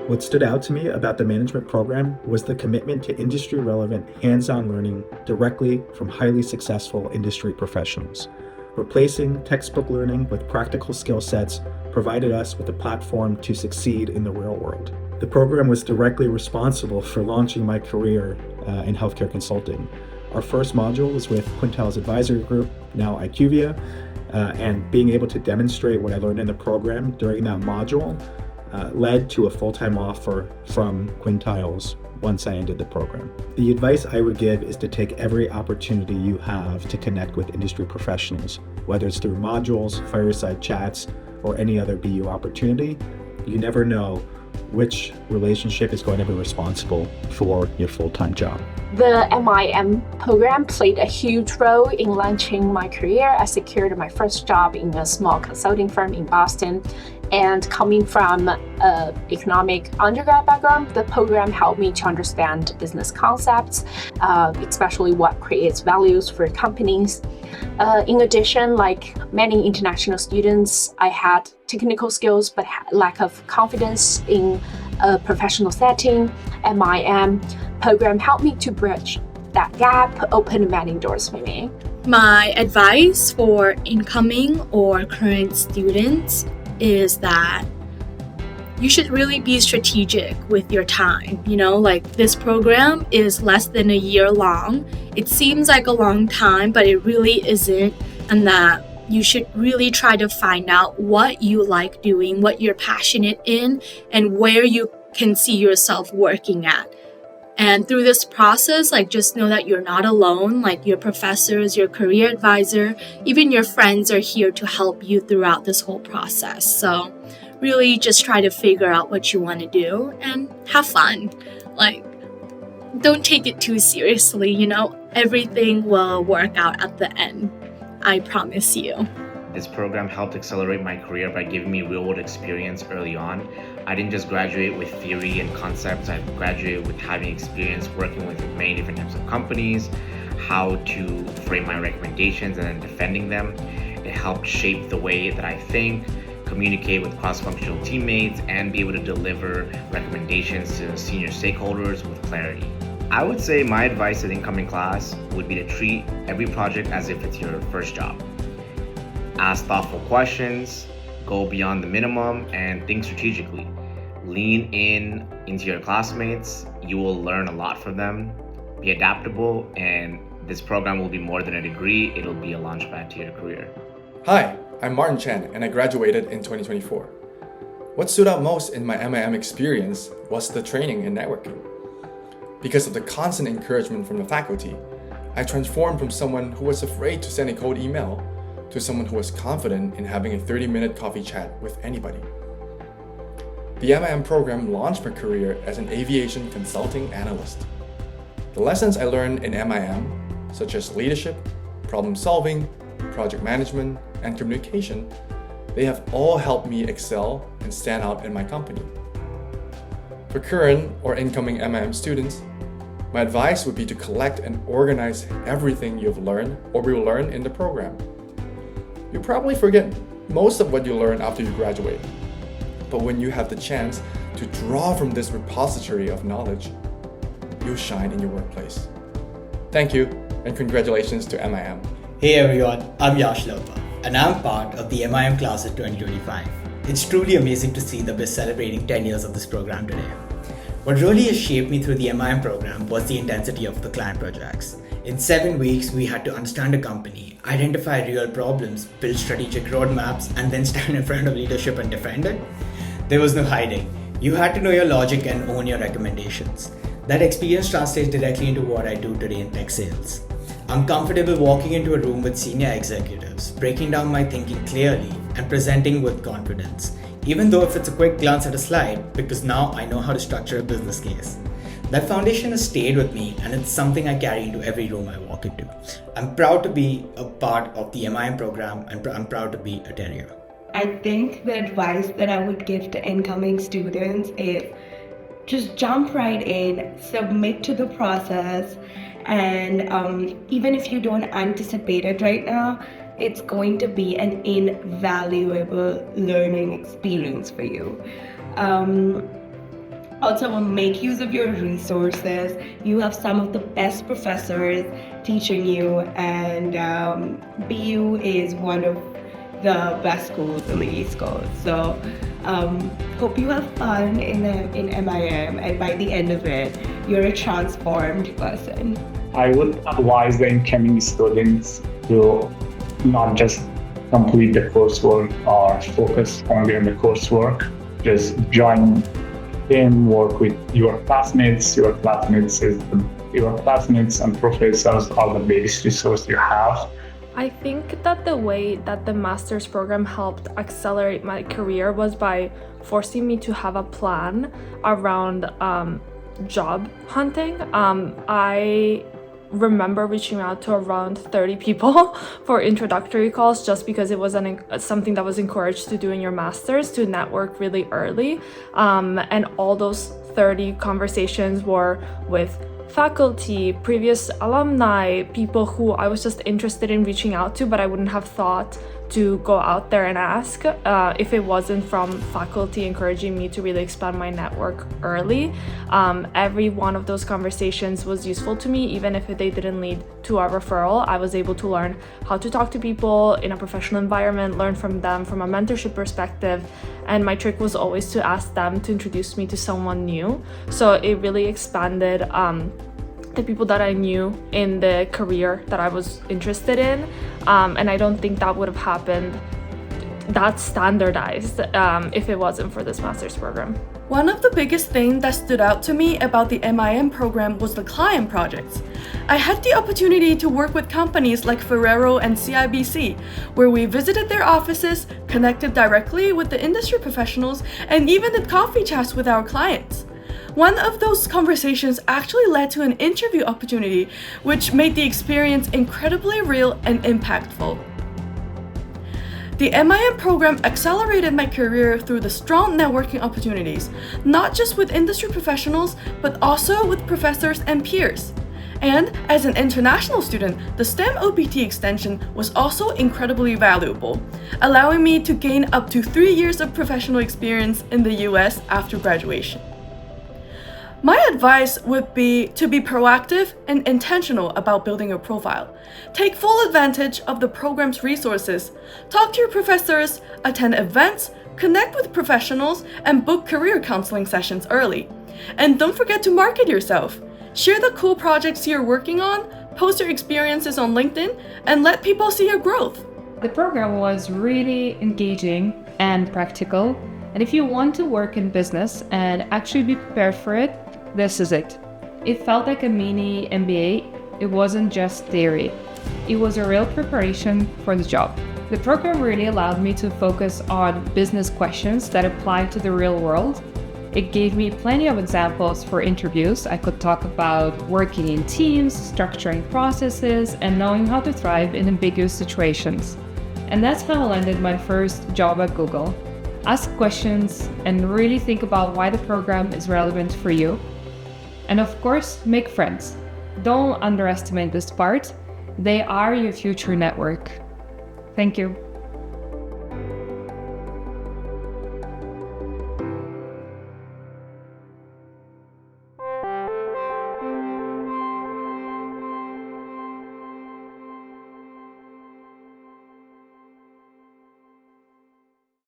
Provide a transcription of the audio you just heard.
What stood out to me about the management program was the commitment to industry-relevant, hands-on learning directly from highly successful industry professionals. Replacing textbook learning with practical skill sets provided us with a platform to succeed in the real world. The program was directly responsible for launching my career in healthcare consulting. Our first module was with Quintel's advisory group, now IQVIA, and being able to demonstrate what I learned in the program during that module led to a full-time offer from Quintiles once I ended the program. The advice I would give is to take every opportunity you have to connect with industry professionals, whether it's through modules, fireside chats, or any other BU opportunity. You never know which relationship is going to be responsible for your full-time job. The MiM program played a huge role in launching my career. I secured my first job in a small consulting firm in Boston. And coming from an economic undergrad background, the program helped me to understand business concepts, especially what creates values for companies. In addition, like many international students, I had technical skills but lack of confidence in a professional setting. And MiM program helped me to bridge that gap, open many doors for me. My advice for incoming or current students is that you should really be strategic with your time. Like this program is less than a year long. It seems like a long time, but it really isn't. And that you should really try to find out what you like doing, what you're passionate in, and where you can see yourself working at. And through this process, just know that you're not alone. Your professors, your career advisor, even your friends are here to help you throughout this whole process. So really just try to figure out what you want to do and have fun. Don't take it too seriously, everything will work out at the end. I promise you. This program helped accelerate my career by giving me real-world experience early on. I didn't just graduate with theory and concepts, I graduated with having experience working with many different types of companies, how to frame my recommendations and then defending them. It helped shape the way that I think, communicate with cross-functional teammates, and be able to deliver recommendations to senior stakeholders with clarity. I would say my advice to the incoming class would be to treat every project as if it's your first job. Ask thoughtful questions, go beyond the minimum, and think strategically. Lean into your classmates. You will learn a lot from them. Be adaptable, and this program will be more than a degree. It'll be a launchpad to your career. Hi, I'm Martin Chen, and I graduated in 2024. What stood out most in my MIM experience was the training in networking. Because of the constant encouragement from the faculty, I transformed from someone who was afraid to send a cold email to someone who was confident in having a 30-minute coffee chat with anybody. The MIM program launched my career as an aviation consulting analyst. The lessons I learned in MIM, such as leadership, problem solving, project management, and communication, they have all helped me excel and stand out in my company. For current or incoming MIM students, my advice would be to collect and organize everything you've learned or will learn in the program. You probably forget most of what you learn after you graduate, but when you have the chance to draw from this repository of knowledge, you'll shine in your workplace. Thank you, and congratulations to MIM. Hey everyone, I'm Yash Lopa, and I'm part of the MIM class of 2025. It's truly amazing to see that we're celebrating 10 years of this program today. What really has shaped me through the MIM program was the intensity of the client projects. In 7 weeks, we had to understand a company, identify real problems, build strategic roadmaps, and then stand in front of leadership and defend it. There was no hiding. You had to know your logic and own your recommendations. That experience translates directly into what I do today in tech sales. I'm comfortable walking into a room with senior executives, breaking down my thinking clearly, and presenting with confidence, even though if it's a quick glance at a slide, because now I know how to structure a business case. That foundation has stayed with me, and it's something I carry into every room I walk into. I'm proud to be a part of the MIM program, and I'm proud to be a terrier. I think the advice that I would give to incoming students is just jump right in, submit to the process, and even if you don't anticipate it right now, it's going to be an invaluable learning experience for you. Also, make use of your resources. You have some of the best professors teaching you, and BU is one of the best schools in the East Coast. So hope you have fun in MIM, and by the end of it, you're a transformed person. I would advise the incoming students to not just complete the coursework or focus only on the coursework. Just join in, work with your classmates. Your classmates and professors are the biggest resource you have. I think that the way that the master's program helped accelerate my career was by forcing me to have a plan around job hunting. I remember reaching out to around 30 people for introductory calls just because it was something that was encouraged to do in your master's, to network really early. And all those 30 conversations were with faculty, previous alumni, people who I was just interested in reaching out to, but I wouldn't have thought to go out there and ask if it wasn't from faculty encouraging me to really expand my network early. Every one of those conversations was useful to me, even if they didn't lead to a referral. I was able to learn how to talk to people in a professional environment, learn from them from a mentorship perspective, and my trick was always to ask them to introduce me to someone new. So it really expanded the people that I knew in the career that I was interested in, and I don't think that would have happened that standardized if it wasn't for this master's program. One of the biggest things that stood out to me about the MIM program was the client projects. I had the opportunity to work with companies like Ferrero and CIBC, where we visited their offices, connected directly with the industry professionals, and even did coffee chats with our clients. One of those conversations actually led to an interview opportunity, which made the experience incredibly real and impactful. The MIM program accelerated my career through the strong networking opportunities, not just with industry professionals, but also with professors and peers. And as an international student, the STEM OPT extension was also incredibly valuable, allowing me to gain up to 3 years of professional experience in the US after graduation. My advice would be to be proactive and intentional about building your profile. Take full advantage of the program's resources. Talk to your professors, attend events, connect with professionals, and book career counseling sessions early. And don't forget to market yourself. Share the cool projects you're working on, post your experiences on LinkedIn, and let people see your growth. The program was really engaging and practical. And if you want to work in business and actually be prepared for it, this is it. It felt like a mini MBA. It wasn't just theory. It was a real preparation for the job. The program really allowed me to focus on business questions that apply to the real world. It gave me plenty of examples for interviews. I could talk about working in teams, structuring processes, and knowing how to thrive in ambiguous situations. And that's how I landed my first job at Google. Ask questions and really think about why the program is relevant for you. And of course, make friends. Don't underestimate this part. They are your future network. Thank you.